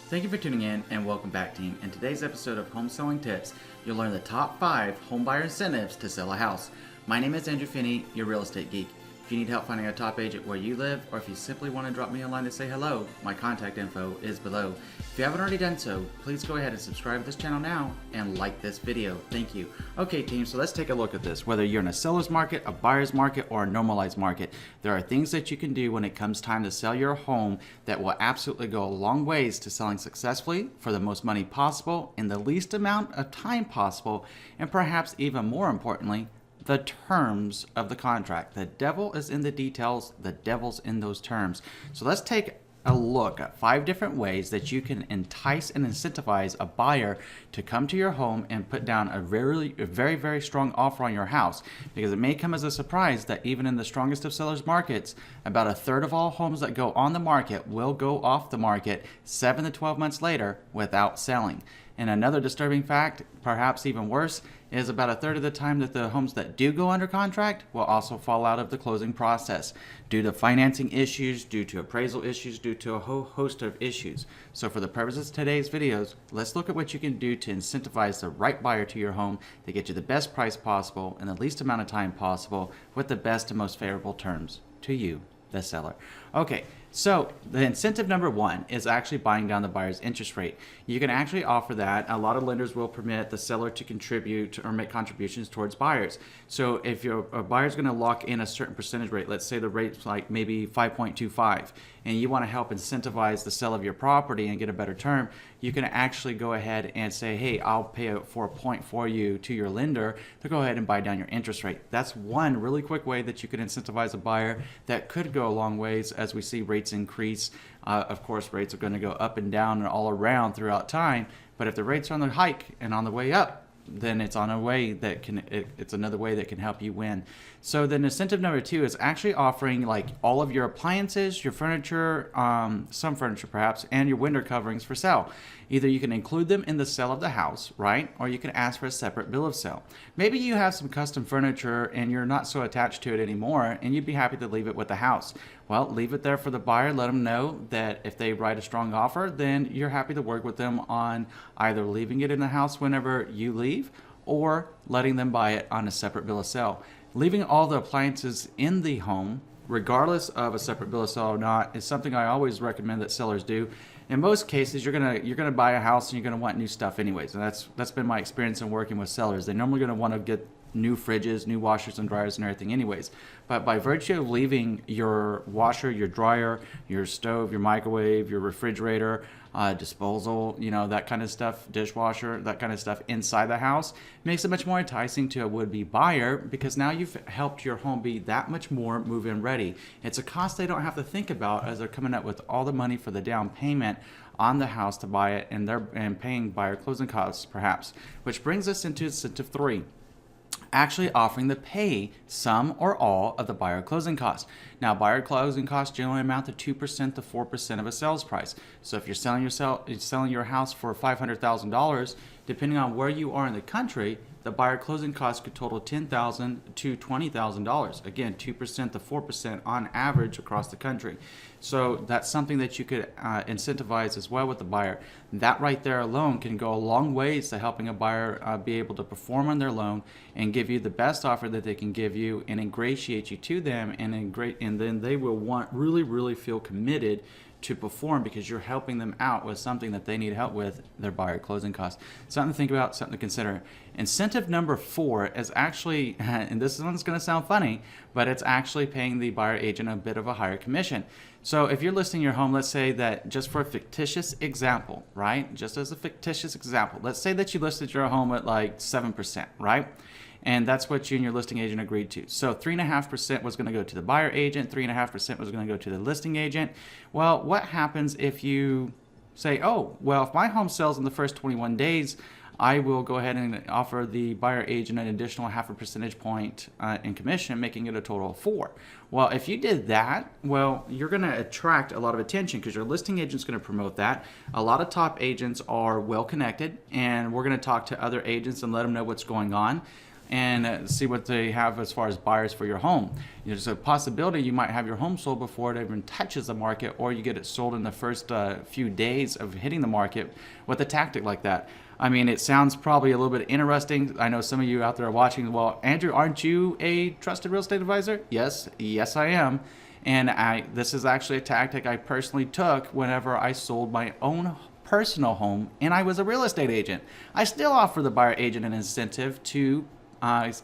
Thank you for tuning in and welcome back, team. In today's episode of Home Selling Tips, you'll learn the top 5 homebuyer incentives to sell a house. My name is Andrew Finney, your real estate geek. If you need help finding a top agent where you live, or if you simply want to drop me a line to say hello, my contact info is below. If you haven't already done so, please go ahead and subscribe to this channel now and like this video. Thank you. Okay, team, so let's take a look at this. Whether you're in a seller's market, a buyer's market, or a normalized market, there are things that you can do when it comes time to sell your home that will absolutely go a long ways to selling successfully for the most money possible in the least amount of time possible, and perhaps even more importantly, the terms of the contract. The devil is in the details, the devil's in those terms. So let's take a look at 5 different ways that you can entice and incentivize a buyer to come to your home and put down a very strong offer on your house. Because it may come as a surprise that even in the strongest of sellers markets, about 1/3 of all homes that go on the market will go off the market 7 to 12 months later without selling. And another disturbing fact, perhaps even worse, is about 1/3 of the time that the homes that do go under contract will also fall out of the closing process due to financing issues, due to appraisal issues, due to a whole host of issues. So for the purposes of today's videos, let's look at what you can do to incentivize the right buyer to your home to get you the best price possible in the least amount of time possible with the best and most favorable terms to you, the seller. Okay, so the incentive number 1 is actually buying down the buyer's interest rate. You can actually offer that. A lot of lenders will permit the seller to contribute or make contributions towards buyers. So if a buyer's going to lock in a certain percentage rate, let's say the rate's like maybe 5.25, and you want to help incentivize the sale of your property and get a better term, you can actually go ahead and say, hey, I'll pay for a point for you to your lender to go ahead and buy down your interest rate. That's one really quick way that you can incentivize a buyer that could go a long ways as we see rates increase. Of course, rates are going to go up and down and all around throughout time, but if the rates are on the hike and on the way up, then it's on a way that it's another way that can help you win. So then incentive number 2 is actually offering like all of your appliances, your furniture, some furniture perhaps, and your window coverings for sale. Either you can include them in the sale of the house, right? Or you can ask for a separate bill of sale. Maybe you have some custom furniture and you're not so attached to it anymore and you'd be happy to leave it with the house. Well, leave it there for the buyer. Let them know that if they write a strong offer, then you're happy to work with them on either leaving it in the house whenever you leave or letting them buy it on a separate bill of sale. Leaving all the appliances in the home, regardless of a separate bill of sale or not, is something I always recommend that sellers do. In most cases, you're gonna buy a house and you're gonna want new stuff anyways, and that's been my experience in working with sellers. They're normally gonna want to get new fridges, new washers and dryers and everything anyways. But by virtue of leaving your washer, your dryer, your stove, your microwave, your refrigerator, disposal, that kind of stuff, dishwasher, that kind of stuff inside the house, makes it much more enticing to a would-be buyer because now you've helped your home be that much more move-in ready. It's a cost they don't have to think about as they're coming up with all the money for the down payment on the house to buy it and paying buyer closing costs perhaps. Which brings us into incentive 3. Actually offering to pay some or all of the buyer closing costs. Now, buyer closing costs generally amount to 2% to 4% of a sales price. So if you're selling your house for $500,000, depending on where you are in the country, the buyer closing costs could total $10,000 to $20,000. Again, 2% to 4% on average across the country. So that's something that you could incentivize as well with the buyer. That right there alone can go a long ways to helping a buyer be able to perform on their loan and give you the best offer that they can give you and ingratiate you to them, and then they will really feel committed to perform because you're helping them out with something that they need help with, their buyer closing costs. Something to think about, something to consider. Incentive number 4 is actually, and this one's going to sound funny, but it's actually paying the buyer agent a bit of a higher commission. So if you're listing your home, let's say that just for a fictitious example, right? Just as a fictitious example, let's say that you listed your home at like 7%, right? And that's what you and your listing agent agreed to. So 3.5% was going to go to the buyer agent, 3.5% was going to go to the listing agent. Well, what happens if you say, oh, well, if my home sells in the first 21 days, I will go ahead and offer the buyer agent an additional 0.5 percentage point in commission, making it a total of 4. Well, if you did that, well, you're going to attract a lot of attention because your listing agent's going to promote that. A lot of top agents are well connected, and we're going to talk to other agents and let them know what's going on. and see what they have as far as buyers for your home. There's a possibility you might have your home sold before it even touches the market, or you get it sold in the first few days of hitting the market with a tactic like that. I mean, it sounds probably a little bit interesting. I know some of you out there are watching, well, Andrew, aren't you a trusted real estate advisor? Yes, I am. And this is actually a tactic I personally took whenever I sold my own personal home and I was a real estate agent. I still offer the buyer agent an incentive to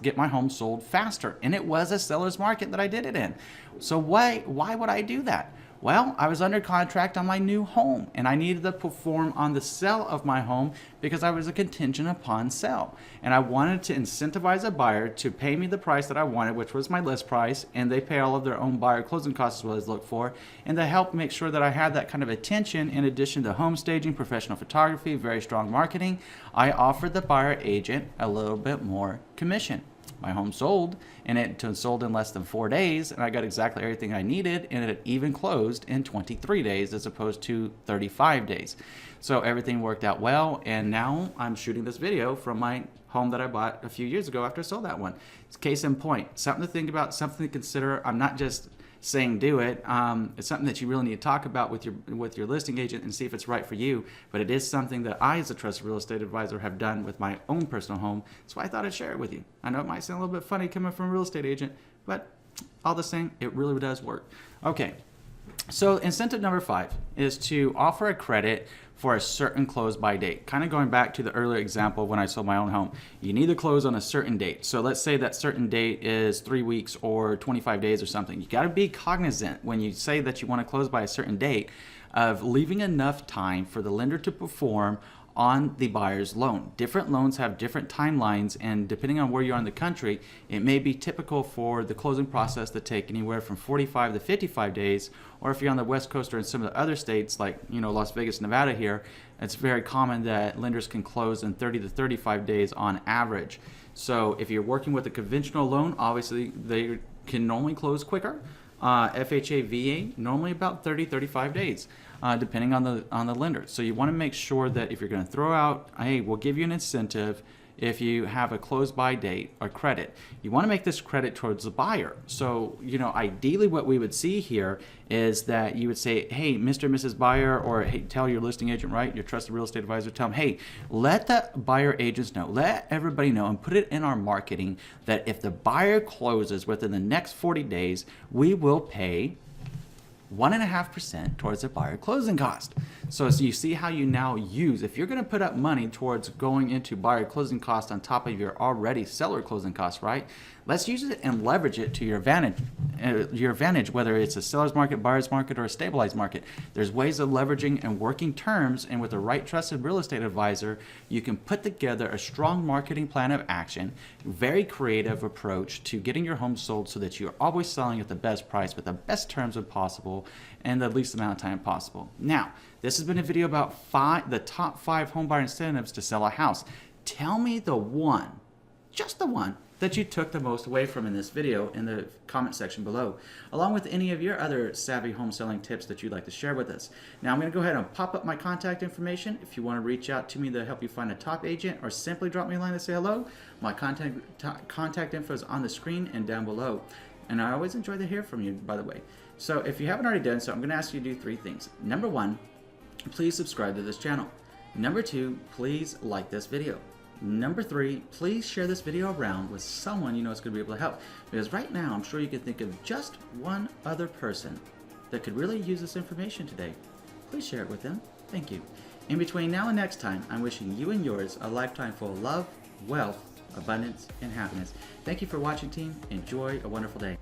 get my home sold faster. And it was a seller's market that I did it in. So why would I do that? Well, I was under contract on my new home and I needed to perform on the sale of my home because I was a contingent upon sale. And I wanted to incentivize a buyer to pay me the price that I wanted, which was my list price, and they pay all of their own buyer closing costs as well as look for, and to help make sure that I had that kind of attention in addition to home staging, professional photography, very strong marketing. I offered the buyer agent a little bit more commission. My home sold, and it sold in less than 4 days, and I got exactly everything I needed, and it even closed in 23 days as opposed to 35 days. So everything worked out well, and now I'm shooting this video from my home that I bought a few years ago after I sold that one. It's case in point, something to think about, something to consider. I'm not just saying do it. It's something that you really need to talk about with your listing agent and see if it's right for you. But it is something that I, as a trusted real estate advisor, have done with my own personal home. That's why I thought I'd share it with you. I know it might sound a little bit funny coming from a real estate agent, but all the same, it really does work. Okay, so incentive number 5 is to offer a credit for a certain close by date. Kind of going back to the earlier example when I sold my own home. You need to close on a certain date. So let's say that certain date is 3 weeks or 25 days or something. You got to be cognizant when you say that you want to close by a certain date of leaving enough time for the lender to perform on the buyer's loan. Different loans have different timelines, and depending on where you are in the country, it may be typical for the closing process to take anywhere from 45 to 55 days, or if you're on the West Coast or in some of the other states like Las Vegas, Nevada here, it's very common that lenders can close in 30 to 35 days on average. So if you're working with a conventional loan, obviously they can normally close quicker. FHA, VA, normally about 30-35 days, depending on the lender. So you want to make sure that if you're going to throw out, hey, we'll give you an incentive if you have a close by date or credit. You want to make this credit towards the buyer. So, ideally what we would see here is that you would say, hey, Mr. and Mrs. Buyer, or hey, tell your listing agent, right, your trusted real estate advisor, tell them, hey, let the buyer agents know, let everybody know, and put it in our marketing that if the buyer closes within the next 40 days, we will pay 1.5% towards the buyer closing cost. So you see how you now use, if you're going to put up money towards going into buyer closing cost on top of your already seller closing cost, right? Let's use it and leverage it to your advantage, whether it's a seller's market, buyer's market, or a stabilized market. There's ways of leveraging and working terms, and with the right trusted real estate advisor, you can put together a strong marketing plan of action, very creative approach to getting your home sold so that you're always selling at the best price with the best terms as possible and the least amount of time possible. Now, this has been a video about the top 5 home buyer incentives to sell a house. Tell me the one, just the one, that you took the most away from in this video in the comment section below, along with any of your other savvy home selling tips that you'd like to share with us. Now I'm going to go ahead and pop up my contact information if you want to reach out to me to help you find a top agent, or simply drop me a line to say hello. My contact info is on the screen and down below. And I always enjoy to hear from you, by the way. So if you haven't already done so, I'm going to ask you to do 3 things. Number 1, please subscribe to this channel. Number 2, please like this video. Number 3, please share this video around with someone you know is going to be able to help. Because right now, I'm sure you can think of just one other person that could really use this information today. Please share it with them. Thank you. In between now and next time, I'm wishing you and yours a lifetime full of love, wealth, abundance, and happiness. Thank you for watching, team. Enjoy a wonderful day.